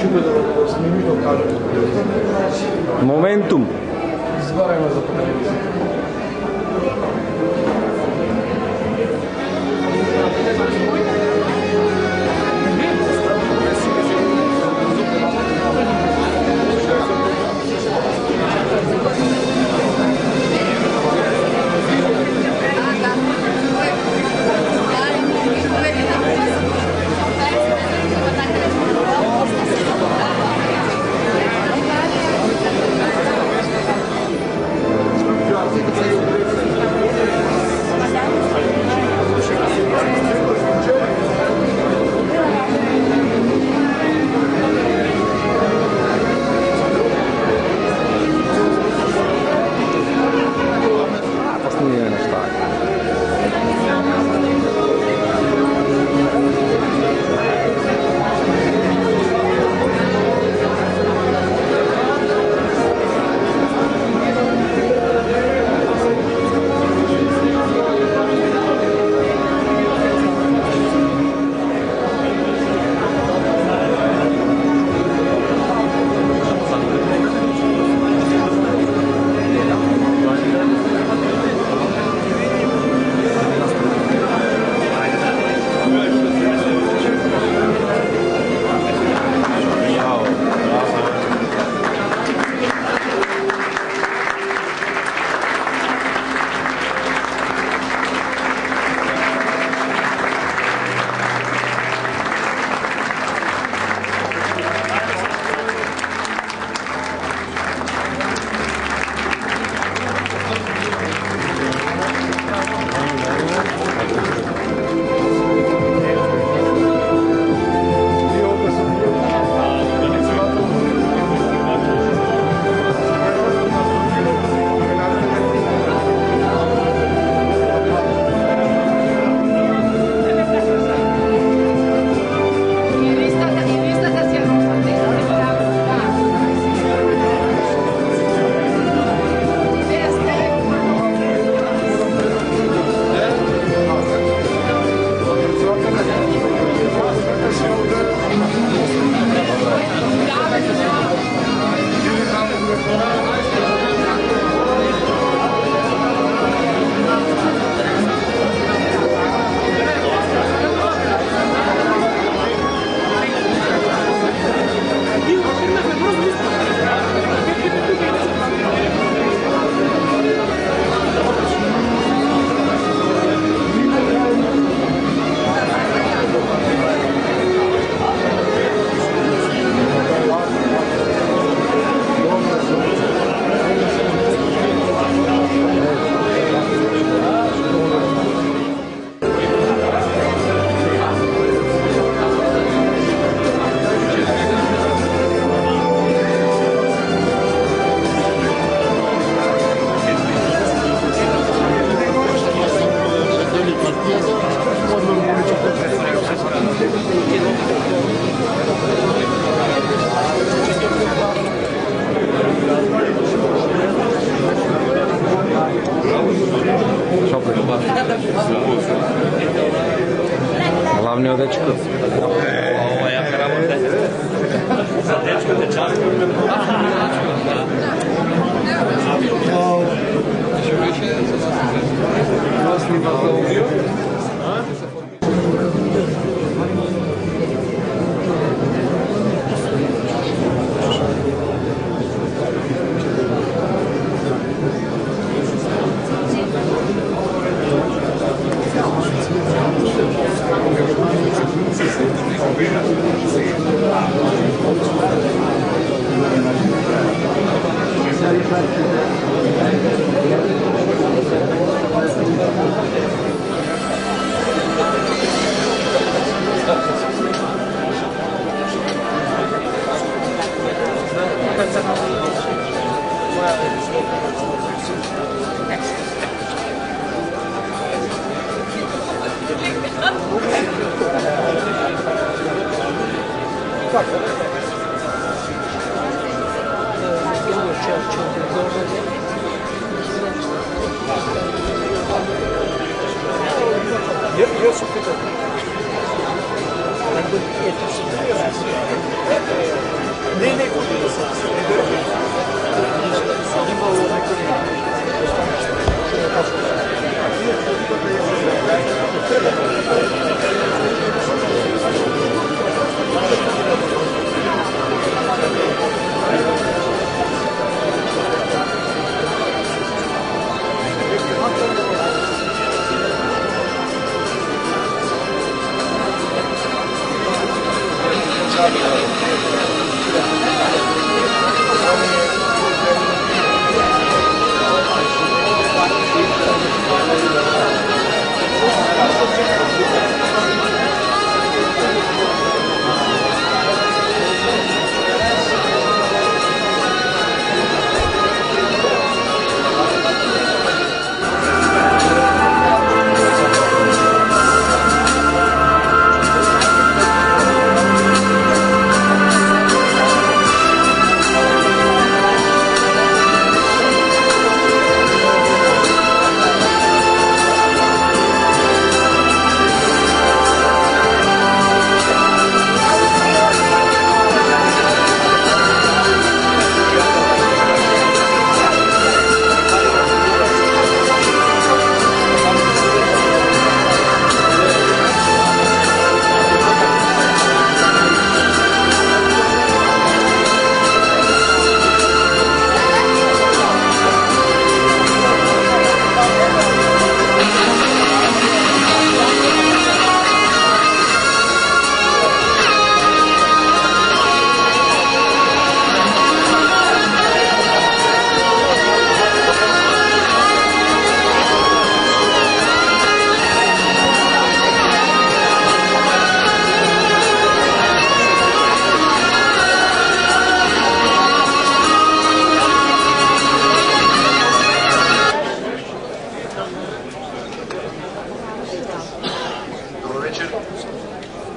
да сними да кажа. Моментум. Изваряме за телевизия. Главниот дечко. Ова е јака работа. За дечко те часто. Ще беше Eu sou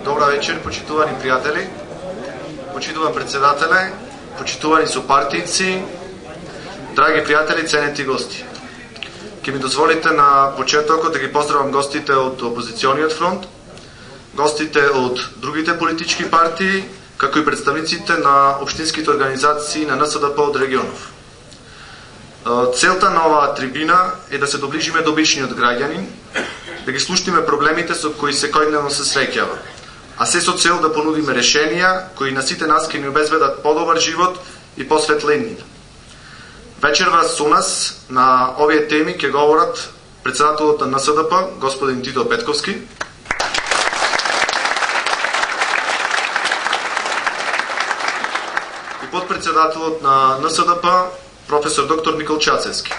Добра вечер, почитувани пријатели, почитуван председателе, почитувани сопартийци, драги пријатели, ценети гости. Ке ми дозволите на почетокот да ги поздравам гостите од опозициониот фронт, гостите од другите политички партии, како и представниците на општинските организации на НСДП од регионов. Целта на оваа трибина е да се доближиме до обичниот граѓанин, да ги слушнеме проблемите со кои секојдневно се среќава, а се со цел да понудиме решенија кои на сите нас ќе ни обезбедат подобар живот и посветлен мир. Вечерва со нас на овие теми ќе говорат председателот на НСДП, господин Тито Петковски, и подпредседателот на НСДП, професор доктор Никол Чацевски.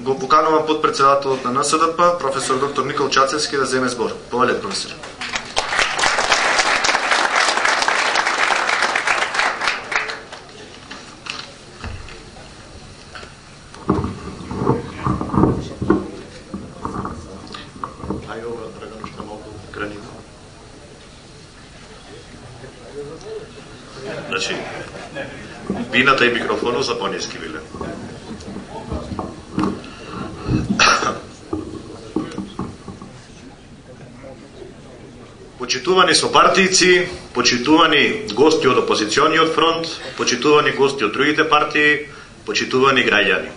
Го поканувам подпредседателот на НСДП, професор доктор Никол Чацевски, да земе збор. Повелете, професор. Значи, бината и микрофонот за по-ниски биле. Почитувани сопартийци, почитувани гости од опозициониот фронт, почитувани гости од другите партии, почитувани граѓани.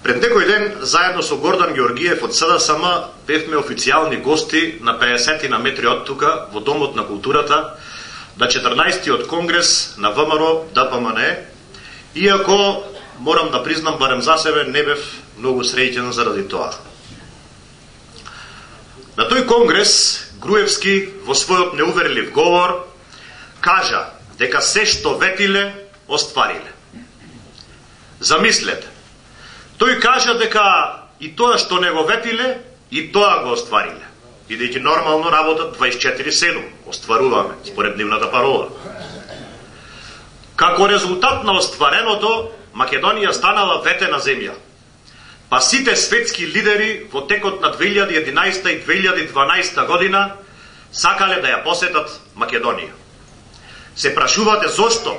Пред некој ден, заедно со Гордан Георгиев од СДСМ, бевме официјални гости на 50 на метри од тука, во Домот на културата, на 14-тиот конгрес на ВМРО ДПМН, иако, морам да признам, барем за себе, не бев многу среќен заради тоа. На тој конгрес, Груевски во својот неуверлив говор кажа дека се што ветиле, оствариле. Замислете, тој кажа дека и тоа што не го ветиле, и тоа го оствариле. Бидејќи нормално работат 24/7, остваруваме, според нивната парола. Како резултат на оствареното, Македонија станала ветена земја. Па сите светски лидери во текот на 2011 и 2012 година сакале да ја посетат Македонија. Се прашувате зошто?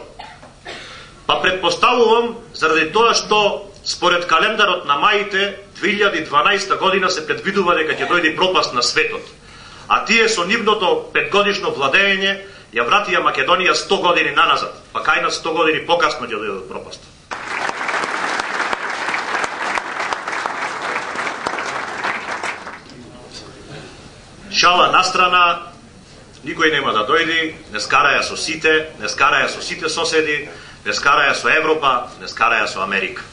Па предпоставувам заради тоа што според календарот на маите 2012 година се предвидува дека ќе дојде пропаст на светот. а тие со нивното 5-годишно владење ја вратија Македонија 100 години наназад, па кај нас 100 години покасно ќе дојде до пропаста. Шала настрана, никој нема да дојди, не скараја со сите, не скараја со сите соседи, не скараја со Европа, не скараја со Америка.